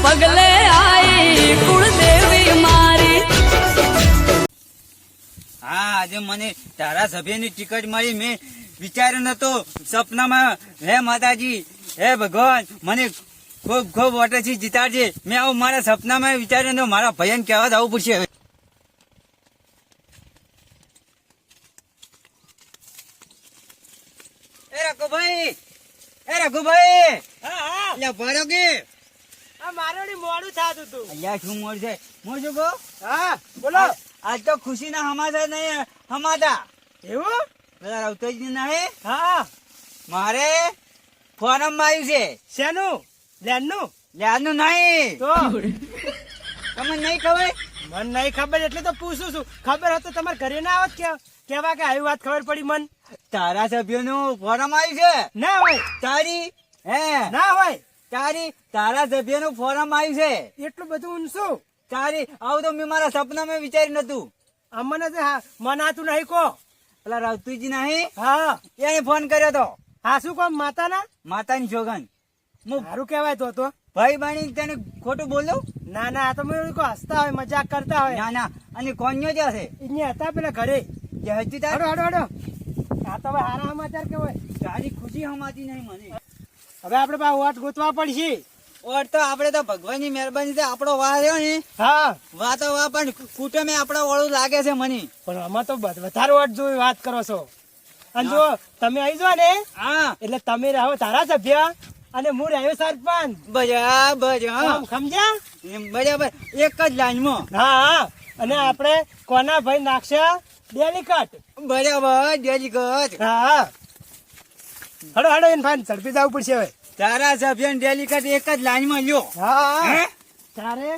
પગલે આઈ કુળદેવી મારી. હા, આજે મને ધારાસભ્યની ટિકિટ મળી. મેં વિચાર્યું નતો સપનામાં. હે માતાજી, હે ભગવાન, મને ખૂબ ખૂબ વોટરથી જીતાડજે. મેં આવું મારા સપનામાં વિચાર્યું નતું. મારા ભયન કહેવા જવું પડશે હવે. એ રઘુભાઈ, એ રઘુભાઈ, એટલે ભરો કે મારે મોડું થતું હતું. અહીંયા શું મોડ છે? હું શું કહું? હા બોલો. આજ તો ખુશીના સમાચાર નહીં હમાતા. એવું? પેલા રવતોજી નહીં, હા. મારે ફોરમ માં આવ્યું છે. શેનું? લેનનું? યાદનું નહીં. તો તમને નહીં ખબર? મને નહીં ખબર એટલે તો પૂછું છું. ખબર હોત તો તમારે ઘરે ના આવત કેવા કે આવી વાત ખબર પડી મન. તારા સભ્યોનું ફોરમ આવ્યું છે. ના હોય. તારી હે ના હોય. તારી તારા સભ્યનું ફોરમ આવ્યું છે. એટલું બધું ઊંચું તારી આવું તો મેં મારા સપનામાં વિચાર્યું નતું. અમને મનાતું નહીં કો. પેલા રાવતુજી નહીં, હા એને ફોન કર્યો તો. હા શું કહો માતાના? માતાની જોગન. હું સારું કહેવાય તો ભાઈ બની તને ખોટું બોલું? ના ના આ તો મેં હસતા હોય મજાક કરતા હોય. ના ના. અને કોન્યો જ હશે. અહીંયા હતા પેલા ઘરે. જે હજી તાર હડો હડો હડો. આ તો હવે હારા સમાચાર કેવાય. તારી ખુશી હમાતી નહીં મને. હવે આપડે પા વોટ ગોતવા પડશે. ઓર તો આપડે તો ભગવાનની મહેરબાની છે. આપણો વાહ રહ્યો ને, હા વાહ તો વાહ, પણ કુટુંબે આપડા વાળું લાગે છે મને. પણ આમાં તો વધારે વોટ જોઈ વાત કરો છો. અને જો તમે આવી જાઓ ને હા, એટલે તમે રહો ધારાસભ્ય અને હું રહ્યો સરપંચ. બરાબર. હા, સમજ્યા? બરાબર. એક જ લાઈનમાં. હા અને આપણે કોના ભાઈ નાખશે ડેલિકટ. બરાબર. ડેલિકટ. હા હડો હડો એને ફાઈન ઝડપી જવું પડશે હવે. તારા સભ્ય ડેલિકટ એક જ લાઈનમાં લ્યો. હા હે? તારે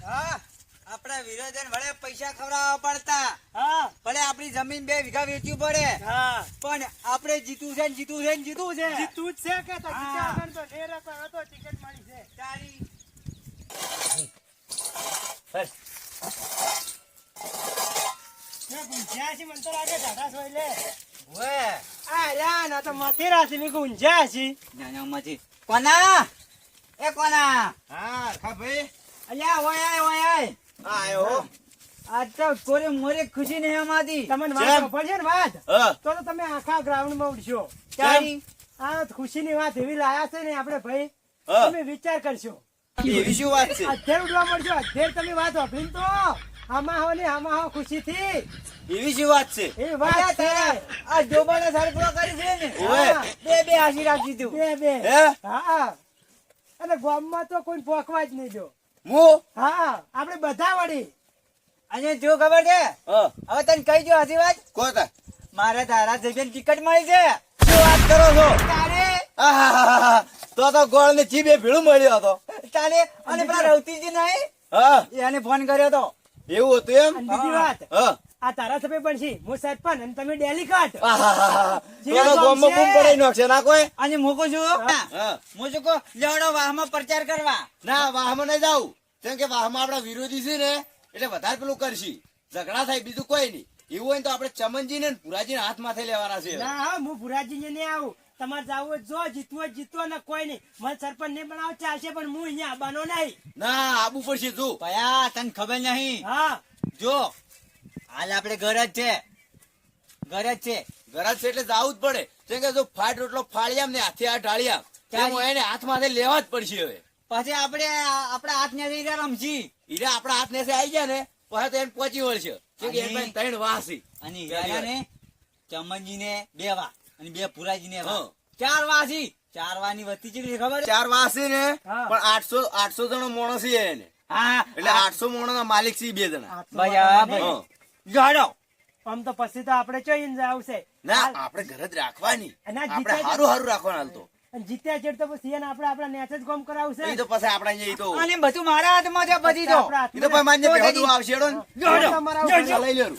હા, આપડા વિરોધન વડે પૈસા ખવડાવવા પડતા. હા ભલે આપણી જમીન 2 વીઘા વેચવી પડે, હા પણ આપણે જીતવું છે ને જીતવું છે ને જીતવું છે. જીતવું જ છે કે તો હા. જીત્યા વગર તો ઢેર હતો ટિકિટ મળી છે. તારી મેં ગુંજ્યા છે મને તો લાગે ધારાસ હોય લે. ઓએ આ યા ના તો મથેરા છે મેં ગુંજ્યા છે. નાનામાંથી કોના? એ કોના? હા ખા ભાઈ. અલ્યા ઓય આય ઓય આય. આયો. આજ તો કોરે મોરે ખુશી નહીં અમારી. તમને જેમ. વાત પડશે ને વાત હા. તો તમે આખા ગ્રાઉન્ડ માં ઉડશો. તારી આ ખુશી ની વાત એવી લાયા છે ને આપણે ભાઈ હા. તમે વિચાર કરશો. એવી શું વાત છે? અધેર ઉડવા મળશો. અધેર તમે વાત વાપરી તો આમાં હો ને આમાં હો ખુશી થી એવી શું વાત છે? એ વાત છે. આ જોબાને સરપરો કરી છે ને. ઓવે. હા, બે આશીર્વાદ દીધું. બે હે? હા અને ગામમાં તો કોઈ પોકવા જ નહીં દો. હું? હા આપણે બધા વળી અને જો ખબર છે, હા. હવે તને કહી દો આશીર્વાદ. કોતા? મારે તારા જગ્યાની ટિકિટ મળી છે. શું વાત કરો છો? તારે આહાહાહા. તો ગોળ ને જીભે ભીડું મળ્યો હતો. તારે અને પેલા રવતીજી નહીં, હા એને ફોન કર્યો તો. એવું હતું એમ? અને બીજી વાત હા. આ તારા સભ્ય પણ છે હું સરપંચ અને તમે ડેલિકટ. આહાહાહા. જીવ તો ગામમાં ગમશે. બૂમ પડાઈ નાખશે ના કોઈ? અને મૂકું છું, હા. હું શું કહું, લેવડો વાહમાં પ્રચાર કરવા. ના વાહમાં નહીં જાવ. કેમ કે વાહમાં આપડા વિરોધી છે ને એટલે વધારે પેલું કરશી. ઝઘડા થાય બીજું કોઈ નહીં. એવું હોય ને તો આપણે ચમનજી ને પુરાજી હાથ માથે લેવાના છે. ના હા હું ભુરાજી ને નહીં આવું. તમારે જાવું હોય જો જીતવું હોય જીતવો ને કોઈ નહીં. મને સરપંચ ને બનાવો ચાલશે પણ હું અહીંયા આવવાનો નહીં. ના આબુ પડશે તું. ભયા તને ખબર નહીં, હા જો હાલ આપડે ઘર જ છે, ઘર જ છે. ઘરાત છે એટલે જાવું જ પડે. કેમ કે જો ફાટ રોટલો ફાળ્યામ ને હાથે આ ઢાળ્યામ તેમ એને હાથ માથે લેવા જ પડશે હવે. પછી આપડે આપડા હાથ ને લઈ રમશી. હીરા આપડા હાથ ને આવી ગયા ને પછી તો એને પહોંચી વળશે. કેમ કે એની પાસે 3 વાહ છે. અને હીરાને ચમનજી ને 2 વા અને 2 પુરાજી ને વા. હા. 4 વા છે. 4 વાની વસ્તી કેટલી ખબર? 4 વાહ છે ને હા. પણ 800 જણો માણસ છે એને. હા, એટલે 800 માણસ ના માલિક છે 2 જણા. આટલું ભયા બધા નહીં. ભાઈ જોડો. આમ તો પછી તો આપણે ચોઈને આવશે. ના આપણે ઘર જ રાખવાની. અને આ આપણે જીત્યા હારું હારું રાખવાનું હાલ તો. અને જીત્યા છે તો પછી એને આપણે આપણા નેચ જ કામ કરાવશે. એ તો પછી આપણે અહીંયા ઈ તો અને બધું મારા હાથમાં છે પછી તો. આપણા ઈ તો પછી માન્ય તો ભેગું જલ્દી. આવશે હેડો ને. જોડો. તમારા જોડો. લઈ લેરું.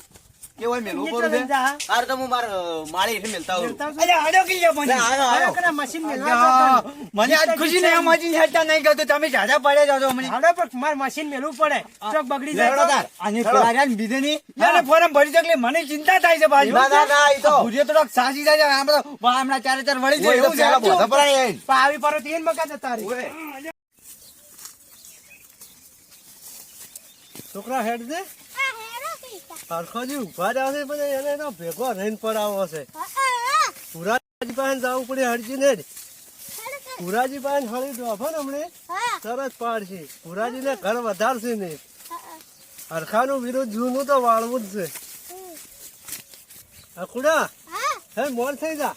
કે હોય મેલું અહીંયા પડું છે ચાલે જા, હા. હાર તો હું માર માળી એટલે મેલતા હોઉં. મેલતા આવશો? અરે આડો કી જા મને હાલો, હાલો. હાલો, કરા મશીન મેલવા અલ્યા, જતો. મને આજ ખુશી નહીં મજી હેડતા નહીં કરતો તમે જાજા પડે જાજો મને હાલો, પણ મારે મશીન મેલવું પડે ચોક બગડી જાય લેવડો તો. તાર. અને હેડો. પેલા રહ્યા ને બીજે ની એને ફોરમ ભરી દે એટલે મને ચિંતા થાય છે બાજુ ના, ના, ના, ઈ તો. ભૂરીએ થોડોક સાસી જાય છે આમ તો હમણાં ચારે ચાર વળી જાય ઓય, એવું પેલા છે બોધા પરાણે આઈને. પણ આવી પરો તો એને મકા જતા રહી. ઓય. છોકરા હેડ દે હરખોજી ઉભા જ આવશે પણ એને એનો ભેગો રહીને પડાવો છે પુરાજી પાસે જવું પડે હરજી ને પુરાજી પાસે હળી ડોફો ને હમણે સરસ પાડશે પુરાજીને ઘર વધારશે નહીં હરખાનું વિરુદ્ધ જૂનું તો વાળવું જ છે અકુડા હે મોર થઈ જા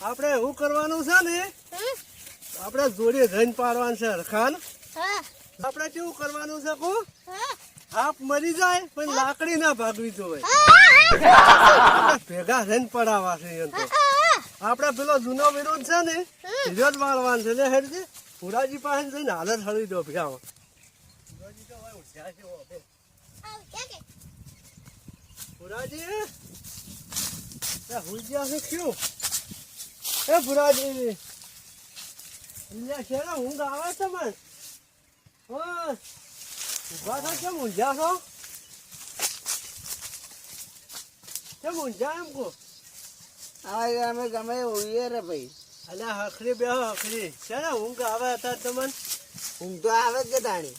આપણે એવું કરવાનું છે ને આપણે જોડે રહીને પાડવાનું છે હરખાન આપણે કેવું કરવાનું છે કો આપ મરી જાય પણ લાકડી ના ભાગવી જોઈએ આપણે ભેગા થઈને પડાવવા છે એમ તો આપણે પેલો જૂનો વિરોધ છે ને બીજો જ મારવાનો છે લે હેડજે પુરાજી પાસે જઈને હાલત હળી દો ભેગા પુરાજી હુઈ ગયા છે ક્યું એ પુરાજી અલ્યા શેરા ઊંઘ આવે છે મને ઓય ઉભા થા કેમ ઊંઝા છો કેમ ઊંઝા એમ કો અમે ગમે હોઈએ રે ભાઈ અલ્યા હખરી બે હખરી શેના ઊંઘ આવે હતા તમને ઊંઘ તો આવે જ કે તાણી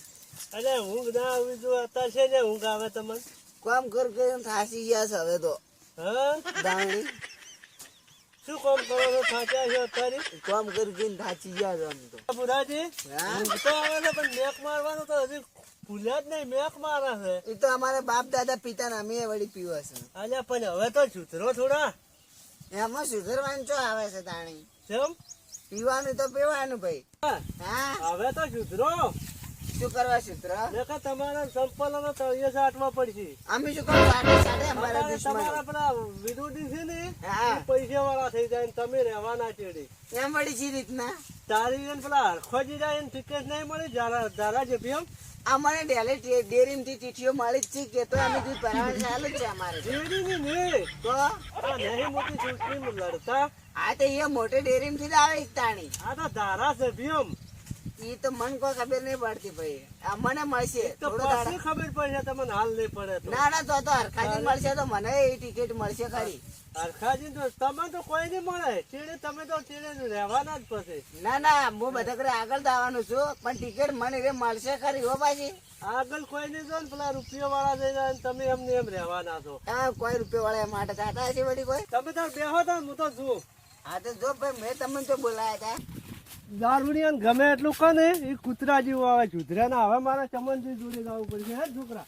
અલે ઊંઘ ના આવી જો અત્યારે છે ને ઊંઘ આવે તમને કામ કર કરીને થાકી ગયા છે હવે તો હા દાણી શું કામ કરો છો થાક્યા છો અત્યારે કામ કરીને થાકી ગયા છે આમ તો બુરાજી હા? ઊંઘ તો આવે છે પણ મેક મારવાનું તો હજી ભૂલ્યા જ નહીં મેક મારે છે એ તો અમારા બાપ દાદા પિતા ને અમે વળી પીવા છે અલ્યા પણ હવે તો સુધરો થોડા એમાં સુધરવાનું ચો આવે છે તાણી કેમ પીવાનું તો પીવાનું ભાઈ હા, હા હવે તો સુધરો શું કરવા સુધર નકર તમારા સંપલનો તળિયે સાટવા પડશે અમે શું કરવા સાડે સાડે અમારા તમારા દુશ્મનો પેલા વિરોધી છે ને હા પૈસા વાળા થઈ જાય ને તમે રહેવાના ચેડી એમ વળી સી રીતના તારી એને પેલા હરખોજી જાય એને ટિકિટ નહીં મળી ધારા જે ભી અમારે ડેલી ડેરી થી ચીઠીઓ મળી જ છે કે તો અમે દૂધ ભરાવાનું ચાલુ જ છે અમારે જેડી ને તો આ નહીં મોટી ચૂંટણી લડતા આ તો એ મોટે ડેરી થી જ આવે જ તાણી આ તો ધારા સભ્યમ ઈ તો મને કોઈ ખબર નહીં પડતી ભાઈ આ મને મળશે તો થોડો પછી દાડા ખબર પડશે તમને હાલ નહીં પડે તો ના ના તો હરખાજી મળશે તો મને એ ટિકિટ મળશે ખરી હરખાજી તો તમે તો કોઈ નહીં મળે ચેડે તમે તો ચેડે રહેવાના જ પછી ના ના હું બધા કરે આગળ દાવાનું છું પણ ટિકિટ મને એ મળશે ખરી હો પાછી આગળ કોઈ નહીં જો ને પેલા રૂપિયા વાળા થઈ જાય ને તમે એમને એમ રહેવાના છો હા કોઈ રૂપિયા વાળા એ માટે થતા હશે વળી કોઈ તમે તો બેહો તો હું તો છું હા તો જો ભાઈ મેં તમને તો બોલાયા હતા દારૂડિયા ગમે એટલું કહે ને એ કૂતરા જેવું આવે સુધરે ના હવે મારા ચમનજી જોડે જવું પડશે હે છોકરા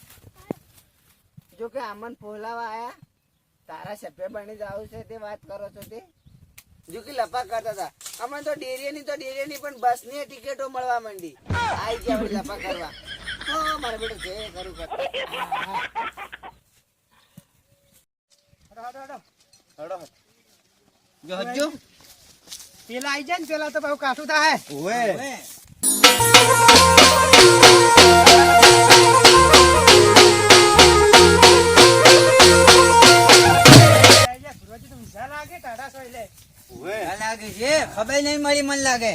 જો કે આમન પોલાવા આયા તારા સભ્ય બની જાવ છે તે વાત કરો છો તે જો કે લપા કરતા હતા અમે તો ડેરીની પણ બસ ની ટિકિટો મળવા માંડી આઈ ગયા વળી લપા કરવા હો મારે બેટો જે કરું કર જો હજુ પેલા આઈ જાય ને પેલા તો બહુ કાઠું થાય ઓય. રોજી તો ઊંઝા લાગે ટાટા સોય લે ઓય. આ લાગે છે ખબર નહીં મળી મને લાગે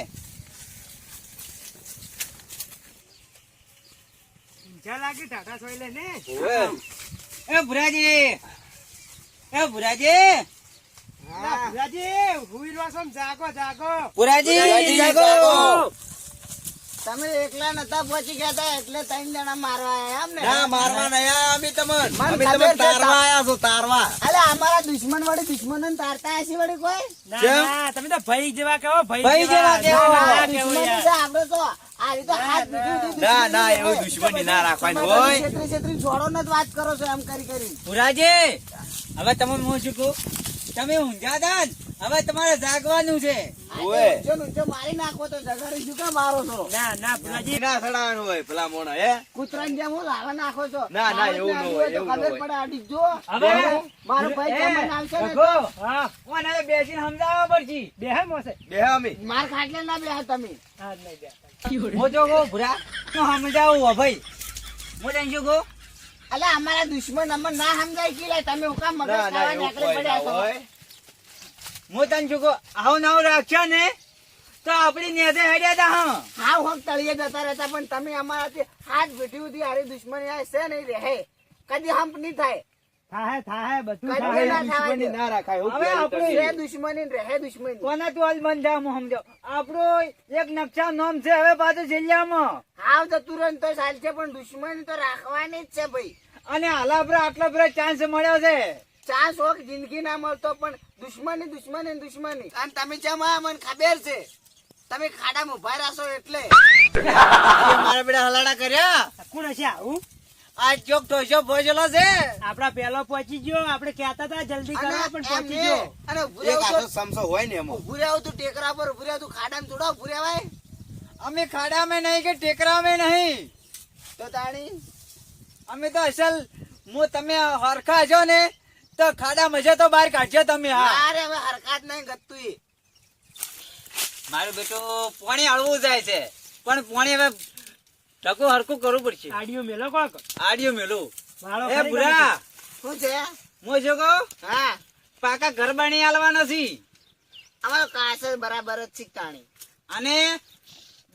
ઊંઝા લાગે ટાટા સોય લે ને ઓય. એ ભુરાજી એ ભુરાજી ના, ભુરાજી, હુઈ રહ્યો છો ને? જાગો જાગો ભુરાજી જાગો તમે એકલા નતા પહોંચી ગયા તા એટલે 3 જણા મારવા આયા એમ ને ના મારવા નહીં આયા અમે તમને. મને અમે ખબર તમને છે તારવા આયા છો તારવા. અલે અમારા દુશ્મન વળી દુશ્મનોને તારતા હશે વળી કોઈ ના કેમ? ના તમે તો ભાઈ જેવા કહો ભાઈ જેવા કેવો. ના, ના, આ કેવું દુશ્મની યાર. છે આપણે તો આ રીતે હાથ બીજું ના ના એવું દુશ્મની ના રાખવાની હોય. છેતરી છેતરી છોડો ને જ વાત કરો છો એમ કરી ભુરાજી હવે તમે હું શું કહું તમે ઊંઝા હતા ને, હવે તમારે જાગવાનું છે ઓય. ઊંચો ને ઊંચો મારી નાખો તો જગાડી શું કામ મારો છો ના ના ભુરાજી ના સડાવાનું હોય પેલા મોણા હે. કૂતરાની જેમ હું લાવા નાખો છો ના, ના, એવું ન હોય, એવું ન ખબર હોય. પડે આડી જો હવે? મારો ભાઈ એ, તમને આવશે ને ભગો, હા કોને હવે બેસીને સમજાવવા પડશે બેહે મોસે બે અમે માર ખાટલે ના બે તમે હા નહીં બે હું જો કહું ભુરા હું સમજાવું હો ભાઈ હું તને શું કહું અલ્યા અમારા દુશ્મન અમને ના સમજાય કે લે તમે હુકામ મગજ ના, ના, ખાવા એવું નીકળી કોઈ ના પડ્યા છો હોય. હું તને શું કહું, આવું નવું રાખ્યો ને તો આપડી નેતે હેડ્યા તા હા. હાવ હોક તળિયે જતા રહેતા પણ તમે અમારાથી હાથ પેઢી સુધી હારી દુશ્મની આ છે નહીં રહે કદી હંપ નહીં થાય થાય બધું કદી થાય. ના થવા દુશ્મની દે. ના રાખાય એવું હવે પહેલું આપણે તળિયે. રહે દુશ્મની ને રહે દુશ્મની કોના તું હાલ બંધ થા, હું સમજાવ. આપણું એક નકશા નામ છે હવે પાછું જિલ્લામાં, હાવ જતું રહે ને તો ચાલશે પણ દુશ્મની તો રાખવાની જ છે ભાઈ અને હાલ આપડે આટલો બધો ચાન્સ મળ્યો છે. ચાર શોખ જિંદગી ના મળતો પણ દુશ્મની દુશ્મની ને દુશ્મની અને તમે ચમા મને ખબર છે તમે ખાડામાં ઉભા રહેશો એટલે મારા બેટા હલાડા કર્યા કોણ હશે આવું? આ ચોક ટોસો ભોજેલો છે. આપડા પેલો પહોંચી ગયો, આપણે કહેતા હતા જલ્દી અને કરવા પણ એમ પહોંચી ને, ગયો. અને ઊભું એક રહેવું આખો તો- સમસો હોય ને એમાં ઊભું રહેવું તું ટેકરા પર ઊભું રહેવું તું ખાડામાં થોડા ઊભું રહેવાય અમે ખાડામાં નહીં કે ટેકરામાં નહીં, તો તાણી અમે તો અસલ તમે હરખા છો ને તો ખાડા મજા તો બહાર કાઢજો તમે. હા અરે હવે હરકત નહીં ગતું ઈ. મારું બેટું પાણી હળવું જાય છે પણ પાણી હવે ટકો હરખું કરવું પડશે. આડિયો મેલો કોક આડિયો મેલું વાળો એ ખરી ભૂરા શું છે હું શું કહું, હા પાકા ઘર બની આલવા નથી અમારો કાસ જ બરાબર જ છે તાણી અને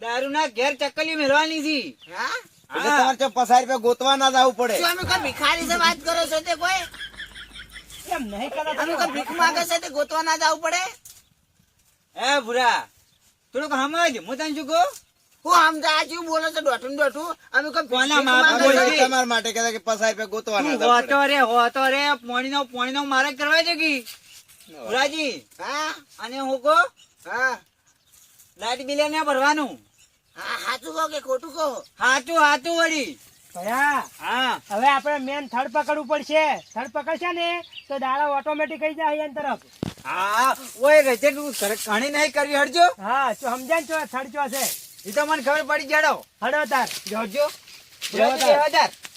દારૂના ઘેર ચક્કલી મેળવાની હતી. હા એટલે તમારે તો 50 રૂપિયા ગોતવા ના જવું પડે. શું અમે કોઈ ભિખારી છે વાત કરો છો તે કોઈ એમ નહીં કરતા અમે કોઈ ભીખ માંગે છે તે ગોતવા ના જવું પડે એ ભૂરા થોડુંક સમજ, હું તને શું કહું, હું સમજા આ શું બોલો છો દોઠું દોઠું અમે કોઈ ભીખ કોના માંગે માપ છે? બોલ? તમારા માટે કહેતા કે 50 રૂપિયા ગોતવા ના તું જવું પડે. હોતો રે પોણીનો મારે કરવા છે કે ભૂરાજી. હા અને હું કહું હા લાઈટ બિલ ને ભરવાનું. હા સાચું કહો કે ખોટું કહો હાચું હાચું વળી. ભયા હા હવે આપણે મેન થડ પકડવું પડશે. થડ પકડશે ને તો દાડા ઓટોમેટિક થઈ જાય એની તરફ. હા ઓય રજે તું ઘણી નહીં કરવી હડજો. હા તો સમજાય ને થડ ચો છે. એ તો મને ખબર પડી જાડો હડો તાર જોજો.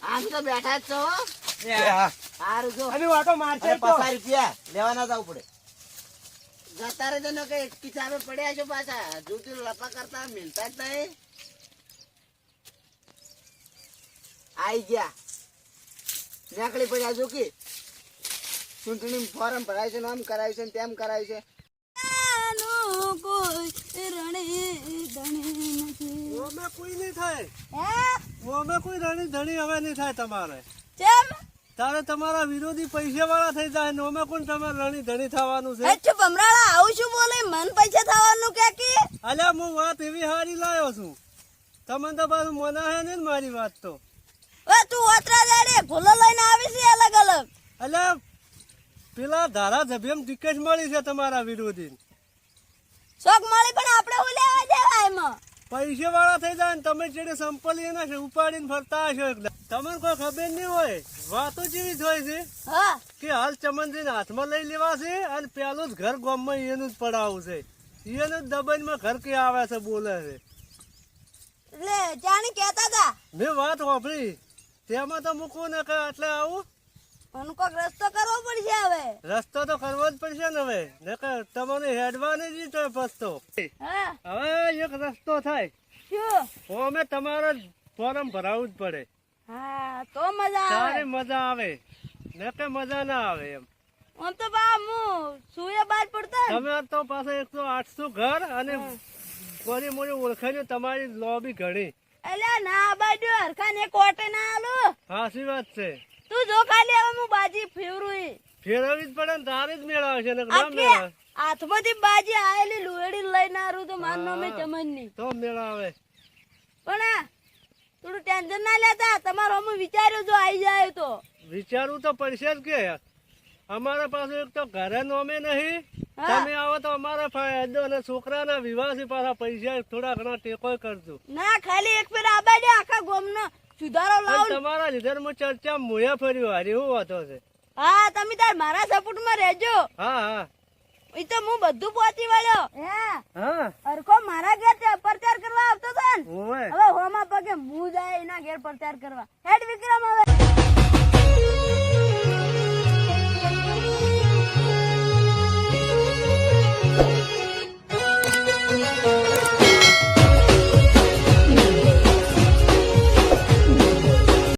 આમ તો બેઠા જ છો હો. હા. સારું જો હવે ઓટો મારશે અને તો 50 રૂપિયા લેવા ના જવું પડે. જતા રહેજો ને કે કિતાબે પડ્યા છો પાછા જુદી લપા કરતા મિલતા જ નહીં આઈ ગયા નીકળી પડ્યા જો કે ચૂંટણી ફોર્મ ભરાય છે ને આમ કરાયું છે ને તેમ કરાયું છે આનું કોઈ રણે ધણે નથી. ઓમે કોઈ નહીં થાય, હે? ઓમે કોઈ રણી ધણી હવે નહીં થાય તમારે. ચેમ? તારે તમારા વિરોધી પૈસા વાળા થઈ જાય ને ઓમે કોણ તમારે રણી ધણી થવાનું છે. અચ્છા ભમરાળા આવું શું બોલે, મન પૈસા થવાનું કે અલ્યા હું વાત એવી હારી લાયો છું, તમને તો પાછું મના હે ને મારી વાત તો. હવે તું ઓતરા જાડે ભૂલો લઈને આવી છે અલગ અલગ. અલ્યા પેલા ધારાસભ્યમ ટિકિટ મળી છે તમારા વિરોધી, શોખ મળી પણ આપણે હું લેવા દેવા એમાં. પૈસા વાળા થઈ જાય ને તમે જેડે સંપલી એના ઉપાડીને ફરતા હશો એકદમ. તમને કોઈ ખબર નહીં હોય, વાતો જેવી જ હોય છે હા કે હાલ ચમનજીને હાથમાં લઈ લેવા છે અને પેલું જ ઘર ગામમાં એનું જ પડાવું છે, એનું જ દબાઈમાં ઘર કે આવે છે બોલે છે. એટલે જાણી કેતા હતા મેં વાત વાપરી તેમાં તો મૂકવું ને કે એટલે આવું મને કોઈક રસ્તો કરવો પડશે હવે. રસ્તો તો કરવો જ પડશે ને હવે, નકર તમને હેડવાની જ તો પસ્તો. હા હવે એક રસ્તો થાય, શું? અમે તમારો ફોર્મ ભરાવું જ પડે, હા તો મજા તારે આવે. મજા આવે નકે મજા ના આવે એમ. આમ તો બા હું સુએ બાર પડતા ને. તમે તો પાછા 100-800 ઘર અને કોની મોની ઓળખાણી તમારી લોબી ઘણી. અલ્યા ના બાજુ હરખાને કોટે ના આલું. સાચી વાત છે, તું જો ખાલી હવે હું બાજી ફેરવું. ફેરવવી જ પડે ને તારે જ મેળાવે છે ને ના આખી મેળાવે હાથમાંથી બાજી આયેલી લુએડી લઈને આરું તો માર નામે ચમનની. તો મેળાવે. પણ થોડું ટેન્શન ના લેતા, તમારો અમે વિચાર્યું જો આવી જાય તો. વિચારવું તો પડશે જ કે અમારા પાસે એક તો ઘરે નોમે નહીં, હા. તમે આવો તો અમારા ફાયદો અને છોકરાના વિવાહથી પાછા પૈસા થોડા ઘણા ટેકો કરજો. ના ખાલી એક ફેર આ બાજુ આખા ગામનો સુધારો અને લાવ. તમારા લીધે હું ચર્ચા મોયા ફર્યું હારી એવું વાતો છે. હા તમે તાર મારા સપોર્ટમાં રહેજો. હા હા એ તો હું બધું પહોંચી વળ્યો. હે હા હરખો મારા ઘેર પ્રચાર કરવા આવતો હતો ને, ઓવે હવે હોમાં પગે હું જાય એના ઘેર પ્રચાર કરવા. હે